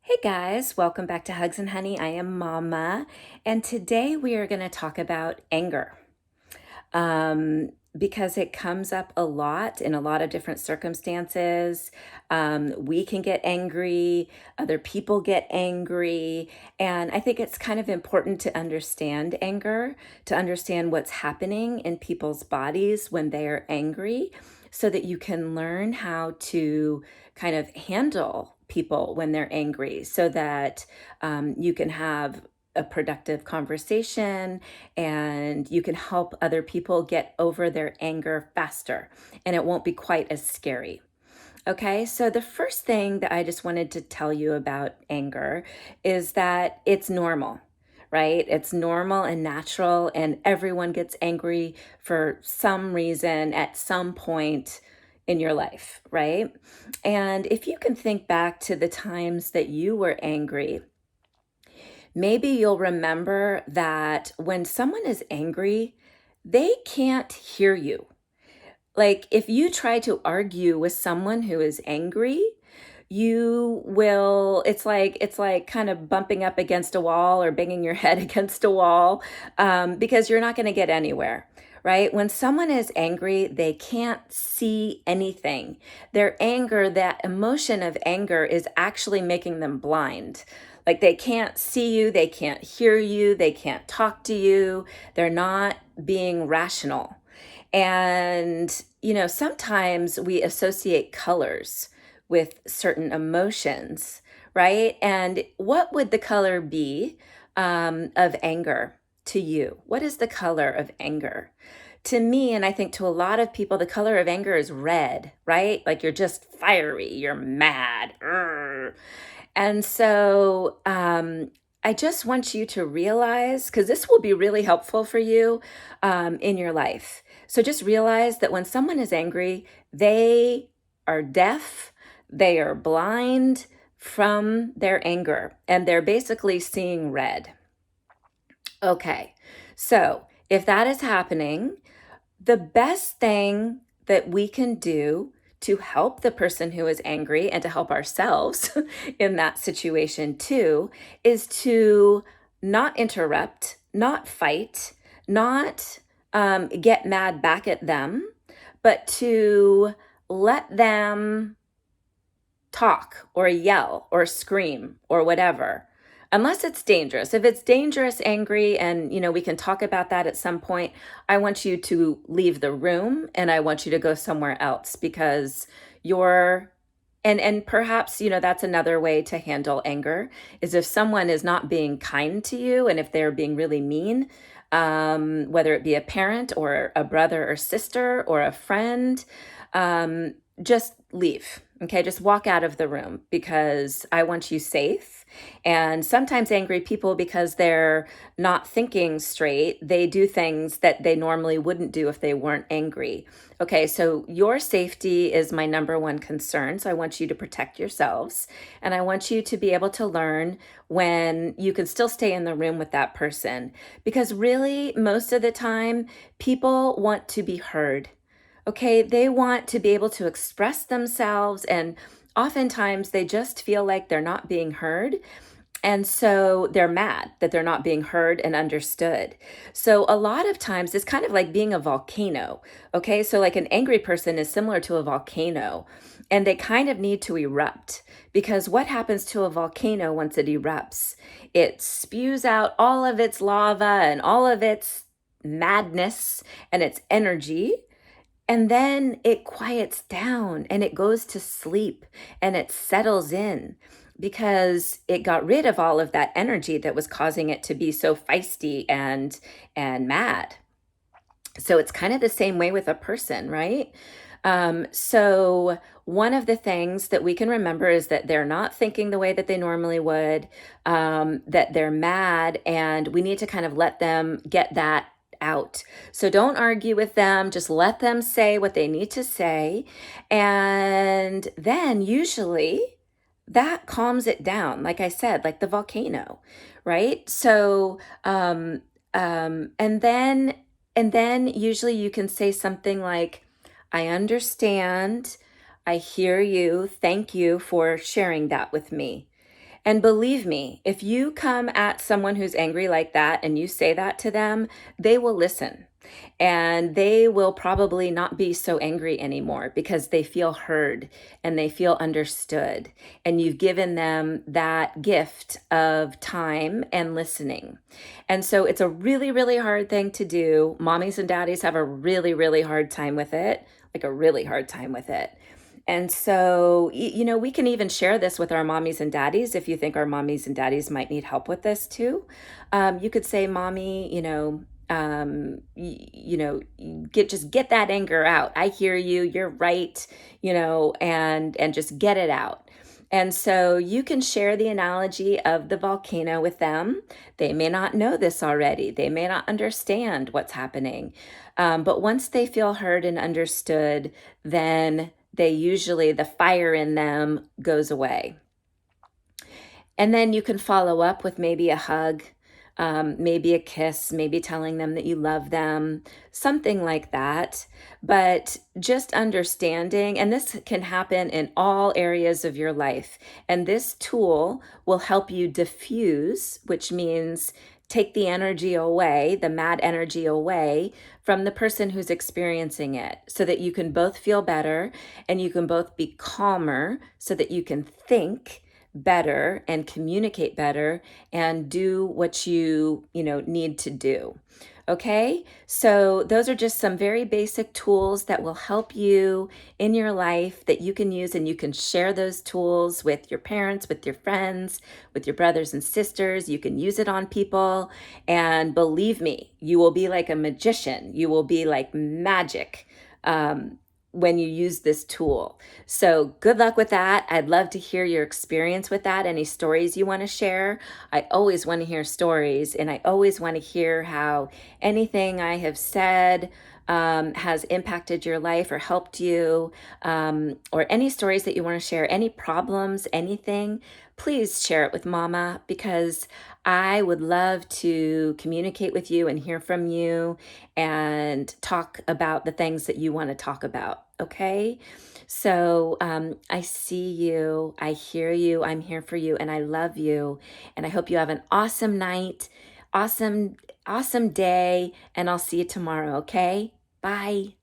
Hey guys, welcome back to Hugs and Honey. I am Mama, and today we are going to talk about anger because it comes up a lot in a lot of different circumstances. We can get angry, other people get angry, and I think it's kind of important to understand anger, to understand what's happening in people's bodies when they are angry, so that you can learn how to kind of handle people when they're angry so that you can have a productive conversation and you can help other people get over their anger faster and it won't be quite as scary. Okay, so the first thing that I just wanted to tell you about anger is that it's normal, right? It's normal and natural, and everyone gets angry for some reason at some point in your life, right? And if you can think back to the times that you were angry, maybe you'll remember that when someone is angry, they can't hear you. Like if you try to argue with someone who is angry, you will it's like kind of bumping up against a wall or banging your head against a wall, because you're not going to get anywhere, right? When someone is angry, they can't see anything. Their anger, that emotion of anger, is actually making them blind. Like they can't see you, they can't hear you, they can't talk to you, they're not being rational. And, sometimes we associate colors with certain emotions, right? And what would the color be of anger to you? What is the color of anger? To me, and I think to a lot of people, the color of anger is red, right? Like you're just fiery, you're mad. Urgh. And so I just want you to realize, because this will be really helpful for you in your life. So just realize that when someone is angry, they are deaf, they are blind from their anger, and they're basically seeing red. Okay, so if that is happening, the best thing that we can do to help the person who is angry and to help ourselves in that situation too is to not interrupt, not fight, not get mad back at them, but to let them talk or yell or scream or whatever. Unless it's dangerous. If it's dangerous, angry, and we can talk about that at some point, I want you to leave the room and I want you to go somewhere else because you're and perhaps, that's another way to handle anger is if someone is not being kind to you and if they're being really mean, whether it be a parent or a brother or sister or a friend, just leave. Okay, just walk out of the room because I want you safe. And sometimes angry people, because they're not thinking straight, they do things that they normally wouldn't do if they weren't angry. Okay, so your safety is my number one concern. So I want you to protect yourselves. And I want you to be able to learn when you can still stay in the room with that person. Because really, most of the time, people want to be heard. Okay, they want to be able to express themselves, and oftentimes they just feel like they're not being heard. And so they're mad that they're not being heard and understood. So a lot of times it's kind of like being a volcano. Okay, so like an angry person is similar to a volcano, and they kind of need to erupt because what happens to a volcano once it erupts? It spews out all of its lava and all of its madness and its energy. And then it quiets down and it goes to sleep and it settles in because it got rid of all of that energy that was causing it to be so feisty and mad. So it's kind of the same way with a person, right? So one of the things that we can remember is that they're not thinking the way that they normally would, that they're mad, and we need to kind of let them get that out. So don't argue with them, just let them say what they need to say. And then usually that calms it down. Like I said, like the volcano, right? So, and then usually you can say something like, I understand. I hear you. Thank you for sharing that with me. And believe me, if you come at someone who's angry like that and you say that to them, they will listen. And they will probably not be so angry anymore because they feel heard and they feel understood. And you've given them that gift of time and listening. And so it's a really, really hard thing to do. Mommies and daddies have a really, really hard time with it, like a really hard time with it. And so, we can even share this with our mommies and daddies if you think our mommies and daddies might need help with this too. You could say, Mommy, get that anger out. I hear you. You're right. And just get it out. And so you can share the analogy of the volcano with them. They may not know this already. They may not understand what's happening. But once they feel heard and understood, then the fire in them goes away. And then you can follow up with maybe a hug, maybe a kiss, maybe telling them that you love them, something like that. But just understanding, and this can happen in all areas of your life. And this tool will help you diffuse, which means take the energy away, the mad energy away from the person who's experiencing it, so that you can both feel better and you can both be calmer so that you can think better and communicate better and do what you need to do. Okay, so those are just some very basic tools that will help you in your life that you can use, and you can share those tools with your parents, with your friends, with your brothers and sisters. You can use it on people, and believe me, you will be like a magician. You will be like magic. When you use this tool. So good luck with that. I'd love to hear your experience with that. Any stories you want to share? I always want to hear stories, and I always want to hear how anything I have said has impacted your life or helped you, or any stories that you want to share, any problems, anything. Please share it with Mama, because I would love to communicate with you and hear from you and talk about the things that you want to talk about. Okay. So I see you, I hear you, I'm here for you, and I love you. And I hope you have an awesome night, awesome day, and I'll see you tomorrow. Okay. Bye.